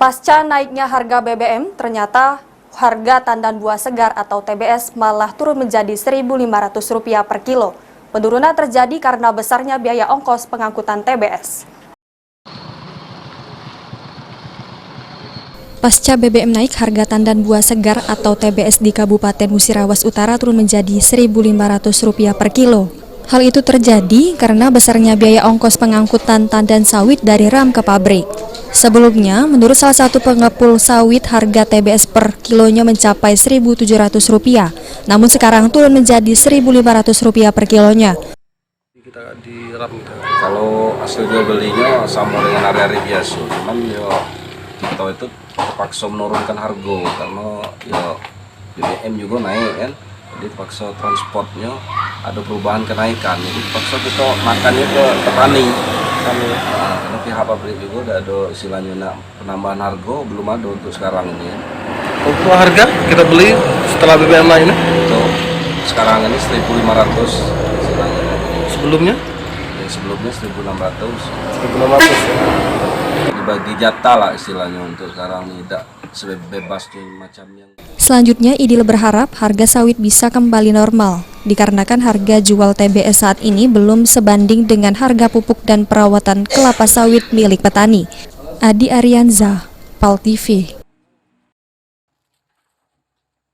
Pasca naiknya harga BBM, ternyata harga tandan buah segar atau TBS malah turun menjadi Rp1.500 per kilo. Penurunan terjadi karena besarnya biaya ongkos pengangkutan TBS. Pasca BBM naik, harga tandan buah segar atau TBS di Kabupaten Musirawas Utara turun menjadi Rp1.500 per kilo. Hal itu terjadi karena besarnya biaya ongkos pengangkutan tandan sawit dari ram ke pabrik. Sebelumnya, menurut salah satu pengepul sawit, harga TBS per kilonya mencapai Rp1.700, namun sekarang turun menjadi Rp1.500 per kilonya. Kita di ram gitu. Kalau hasil jual belinya sama dengan hari-hari biasa, cuman ya kita itu terpaksa menurunkan harga karena ya BBM juga naik kan, jadi terpaksa transportnya ada perubahan kenaikan, jadi terpaksa kita makannya ke petani. Karena pihak pabrik juga udah ada istilahnya penambahan harga belum ada untuk sekarang ini. Untuk harga kita beli setelah BBM naik ini? Untuk sekarang ini 1.500 istilahnya. Sebelumnya? Ya, sebelumnya 1.600. 1.600 ya. Dibagi jatah lah istilahnya untuk sekarang ini, tidak sebebas macam yang. Selanjutnya, Idil berharap harga sawit bisa kembali normal, dikarenakan harga jual TBS saat ini belum sebanding dengan harga pupuk dan perawatan kelapa sawit milik petani. Adi Arianza, PAL TV.